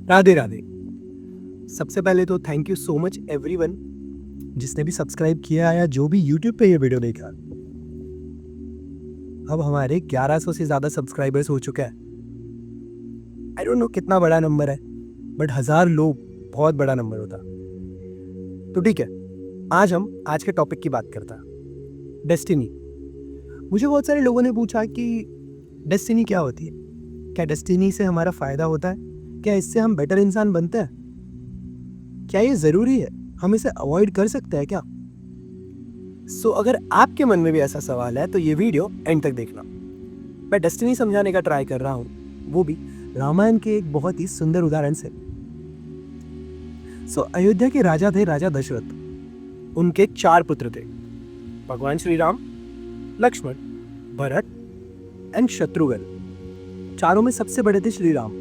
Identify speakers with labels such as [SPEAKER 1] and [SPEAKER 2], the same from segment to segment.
[SPEAKER 1] राधे राधे। सबसे पहले तो thank you so much everyone जिसने भी सब्सक्राइब किया या जो भी यूट्यूब पे ये वीडियो देखा। अब हमारे 1100 से ज़्यादा सब्सक्राइबर्स हो चुके हैं। आई डोंट नो कितना बड़ा नंबर है, बट 1000 लोग बहुत बड़ा नंबर होता। तो ठीक है, आज हम आज के टॉपिक की बात करते हैं, डेस्टिनी। मुझे बहुत सारे लोगों ने पूछा कि डेस्टिनी क्या होती है, क्या डेस्टिनी से हमारा फ़ायदा होता है, क्या इससे हम बेटर इंसान बनते हैं, क्या ये ज़रूरी है, हम इसे अवॉइड कर सकते हैं क्या? सो अगर आपके मन में भी ऐसा सवाल है तो ये वीडियो एंड तक देखना। मैं डेस्टिनी समझाने का ट्राई कर रहा हूँ, वो भी रामायण के एक बहुत ही सुंदर उदाहरण से। सो अयोध्या के राजा थे राजा दशरथ। उनके 4 पुत्र थे, भगवान श्री राम, लक्ष्मण, भरत एंड शत्रुघ्न। चारों में सबसे बड़े थे श्री राम।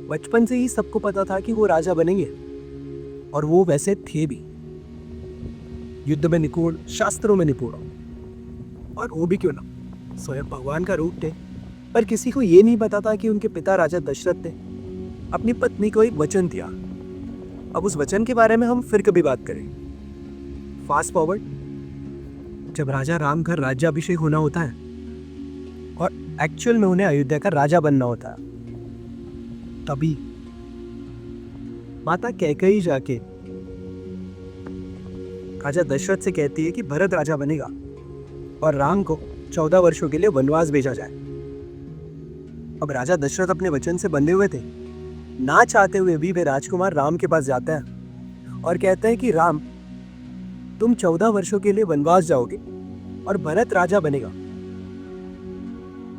[SPEAKER 1] बचपन से ही सबको पता था कि वो राजा बनेंगे, और वो वैसे थे भी। युद्ध में निपुण, शास्त्रों में निपुण, और वो भी क्यों ना स्वयं भगवान का रूप थे। पर किसी को ये नहीं पता था कि उनके पिता राजा दशरथ ने अपनी पत्नी को एक वचन दिया। अब उस वचन के बारे में हम फिर कभी बात करें। फास्ट फॉरवर्ड, जब राजा राम का राज्याभिषेक होना होता है और एक्चुअल में उन्हें अयोध्या का राजा बनना होता है, तभी माता कैकेयी जाके राजा दशरथ से कहती है कि भरत राजा बनेगा और राम को 14 वर्षों के लिए वनवास भेजा जाए। अब राजा दशरथ अपने वचन से बंधे हुए थे। ना चाहते हुए भी वे राजकुमार राम के पास जाते हैं और कहते हैं कि राम, तुम 14 वर्षों के लिए वनवास जाओगे और भरत राजा बनेगा।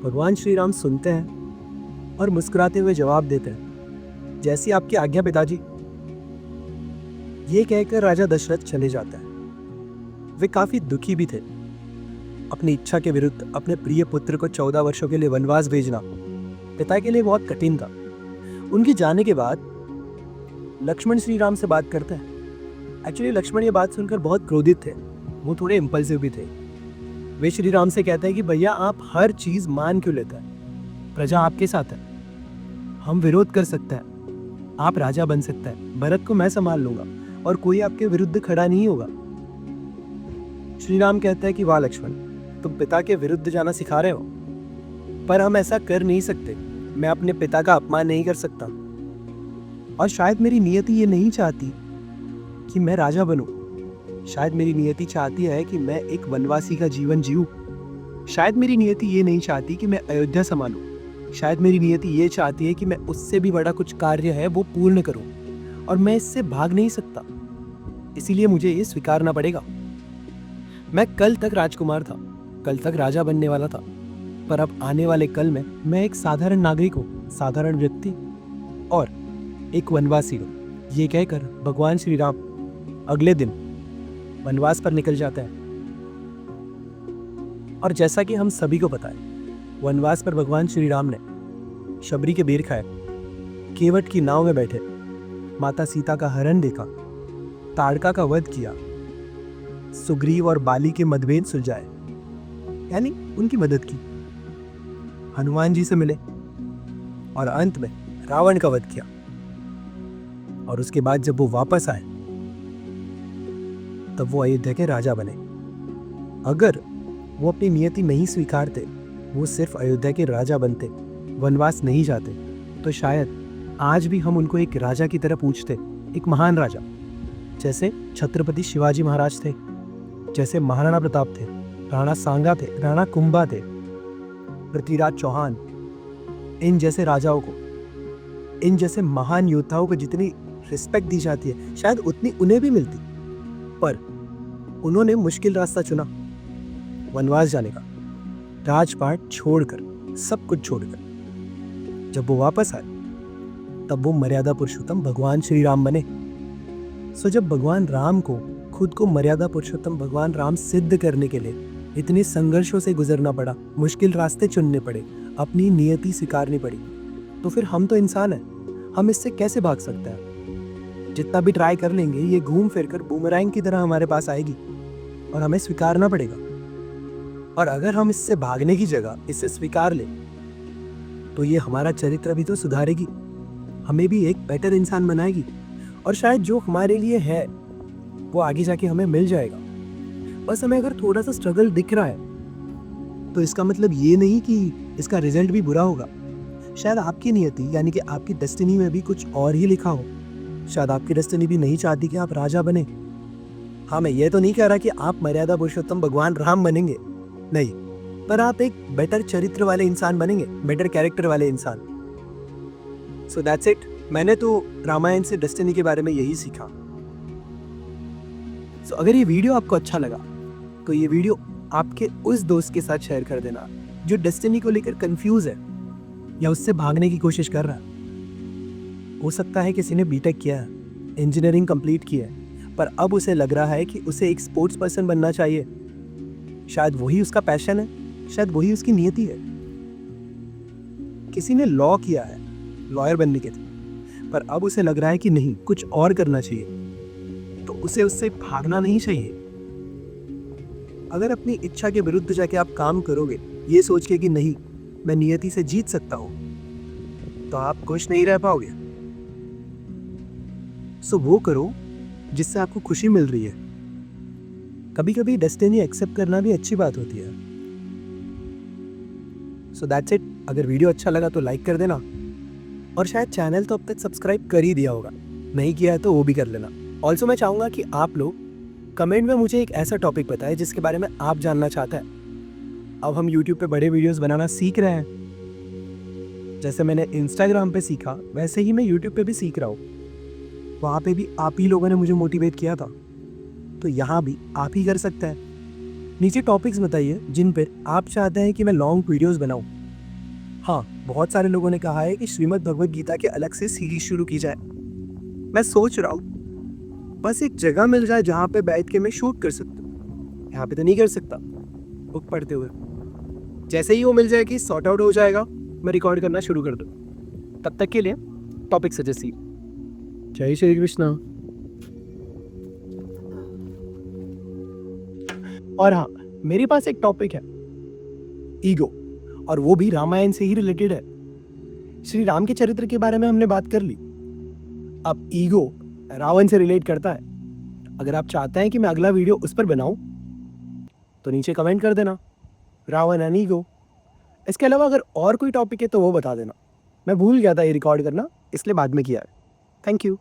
[SPEAKER 1] भगवान श्री राम सुनते हैं और मुस्कुराते हुए जवाब देते हैं, जैसी आपकी आज्ञा पिताजी। ये कहकर राजा दशरथ चले जाते हैं। वे काफी दुखी भी थे। अपनी इच्छा के विरुद्ध अपने प्रिय पुत्र को 14 वर्षों के लिए वनवास भेजना पिता के लिए बहुत कठिन था। उनके जाने के बाद लक्ष्मण श्री राम से बात करते हैं। एक्चुअली लक्ष्मण ये बात सुनकर बहुत क्रोधित थे, वो थोड़े इम्पल्सिव भी थे। वे श्री राम से कहते हैं कि भैया, आप हर चीज मान क्यों लेते हैं? प्रजा आपके साथ है, हम विरोध कर सकते हैं, आप राजा बन सकते हैं, भरत को मैं संभाल लूंगा और कोई आपके विरुद्ध खड़ा नहीं होगा। श्री राम कहते हैं कि वाह लक्ष्मण, तुम पिता के विरुद्ध जाना सिखा रहे हो, पर हम ऐसा कर नहीं सकते। मैं अपने पिता का अपमान नहीं कर सकता, और शायद मेरी नियति ये नहीं चाहती कि मैं राजा बनूं। शायद मेरी नियति चाहती है कि मैं एक वनवासी का जीवन जीऊं। शायद मेरी नियति ये नहीं चाहती कि मैं अयोध्या संभालूं। शायद मेरी नियति ये चाहती है कि मैं उससे भी बड़ा कुछ कार्य है वो पूर्ण करूं, और मैं इससे भाग नहीं सकता। इसीलिए मुझे ये स्वीकारना पड़ेगा। मैं कल तक राजकुमार था, कल तक राजा बनने वाला था, पर अब आने वाले कल में मैं एक साधारण नागरिक हूँ, साधारण व्यक्ति और एक वनवासी हूँ। ये कहकर भगवान श्री राम अगले दिन वनवास पर निकल जाते हैं। और जैसा कि हम सभी को पता है, वनवास पर भगवान श्री राम ने शबरी के बेर खाए, केवट की नाव में बैठे, माता सीता का हरण देखा, ताड़का का वध किया, सुग्रीव और बाली के मतभेद सुलझाए, यानी उनकी मदद की, हनुमान जी से मिले, और अंत में रावण का वध किया। और उसके बाद जब वो वापस आए तब वो अयोध्या के राजा बने। अगर वो अपनी नियति नहीं स्वीकारते, वो सिर्फ अयोध्या के राजा बनते, वनवास नहीं जाते, तो शायद आज भी हम उनको एक राजा की तरह पूछते, एक महान राजा, जैसे छत्रपति शिवाजी महाराज थे, जैसे महाराणा प्रताप थे, राणा सांगा थे, राणा कुंभा थे, पृथ्वीराज चौहान। इन जैसे राजाओं को, इन जैसे महान योद्धाओं को जितनी रिस्पेक्ट दी जाती है, शायद उतनी उन्हें भी मिलती। पर उन्होंने मुश्किल रास्ता चुना, वनवास जाने का, राजपाट छोड़कर, सब कुछ छोड़कर। जब वो वापस आए तब वो मर्यादा पुरुषोत्तम भगवान श्री राम बने। सो जब भगवान राम को खुद को मर्यादा पुरुषोत्तम भगवान राम सिद्ध करने के लिए इतने संघर्षों से गुजरना पड़ा, मुश्किल रास्ते चुनने पड़े, अपनी नियति स्वीकारनी पड़ी, तो फिर हम तो इंसान हैं, हम इससे कैसे भाग सकते हैं? जितना भी ट्राई कर लेंगे, ये घूम फिर कर बूमरैंग की तरह हमारे पास आएगी और हमें स्वीकारना पड़ेगा। और अगर हम इससे भागने की जगह इसे स्वीकार लें, तो ये हमारा चरित्र भी तो सुधारेगी, हमें भी एक बेटर इंसान बनाएगी, और शायद जो हमारे लिए है वो आगे जाके हमें मिल जाएगा। बस हमें अगर थोड़ा सा स्ट्रगल दिख रहा है तो इसका मतलब ये नहीं कि इसका रिजल्ट भी बुरा होगा। शायद आपकी नियति यानी कि आपकी डेस्टिनी में भी कुछ और ही लिखा हो। शायद आपकी डेस्टिनी भी नहीं चाहती कि आप राजा बने। हाँ, मैं ये तो नहीं कह रहा कि आप मर्यादा पुरुषोत्तम भगवान राम बनेंगे, नहीं, पर आप एक बेटर चरित्र वाले इंसान बनेंगे, बेटर कैरेक्टर वाले इंसान। So that's it. मैंने तो रामायण से डेस्टिनी के बारे में यही सीखा। सो अगर ये वीडियो आपको अच्छा लगा तो ये वीडियो आपके उस दोस्त के साथ शेयर कर देना जो डेस्टिनी को लेकर कंफ्यूज है या उससे भागने की कोशिश कर रहा है। हो सकता है किसी ने बीटेक किया है, इंजीनियरिंग कंप्लीट की है, पर अब उसे लग रहा है कि उसे एक स्पोर्ट्स पर्सन बनना चाहिए। शायद वही उसका पैशन है, शायद वही उसकी नियति है। किसी ने लॉ किया है, लॉयर बनने के थे, पर अब उसे लग रहा है कि नहीं, कुछ और करना चाहिए, तो उसे उससे भागना नहीं चाहिए। अगर अपनी इच्छा के विरुद्ध जाके आप काम करोगे ये सोच के कि नहीं, मैं नियति से जीत सकता हूं, तो आप खुश नहीं रह पाओगे। सो वो करो जिससे आपको खुशी मिल रही है। कभी कभी डेस्टिनी एक्सेप्ट करना भी अच्छी बात होती है। So that's it. अगर वीडियो अच्छा लगा तो लाइक कर देना, और शायद चैनल तो अब तक सब्सक्राइब कर ही दिया होगा, नहीं किया है तो वो भी कर लेना। ऑल्सो मैं चाहूँगा कि आप लोग कमेंट में मुझे एक ऐसा टॉपिक बताएं जिसके बारे में आप जानना चाहते हैं। अब हम यूट्यूब पे बड़े वीडियोस बनाना सीख रहे हैं। जैसे मैंने इंस्टाग्राम पे सीखा वैसे ही मैं यूट्यूब पे भी सीख रहा हूँ। वहाँ पे भी आप ही लोगों ने मुझे मोटिवेट किया था, तो यहाँ भी आप ही कर सकते हैं। नीचे टॉपिक्स बताइए जिन पर आप चाहते हैं कि मैं लॉन्ग वीडियोस बनाऊँ। हाँ, बहुत सारे लोगों ने कहा है कि श्रीमद् भगवद गीता के अलग से सीरीज शुरू की जाए। मैं सोच रहा हूँ बस एक जगह मिल जाए जहाँ पे बैठ के मैं शूट कर सकता हूँ। यहाँ पे तो नहीं कर सकता बुक पढ़ते हुए। जैसे ही वो मिल जाएगी, सॉर्ट आउट हो जाएगा, मैं रिकॉर्ड करना शुरू कर दूँ। तब तक के लिए टॉपिक सजेस्ट। जय श्री कृष्णा। और हाँ, मेरे पास एक टॉपिक है, ईगो, और वो भी रामायण से ही रिलेटेड है। श्री राम के चरित्र के बारे में हमने बात कर ली, अब ईगो रावण से रिलेट करता है। अगर आप चाहते हैं कि मैं अगला वीडियो उस पर बनाऊं तो नीचे कमेंट कर देना, रावण एंड ईगो। इसके अलावा अगर और कोई टॉपिक है तो वो बता देना। मैं भूल गया था ये रिकॉर्ड करना, इसलिए बाद में किया है। Thank you.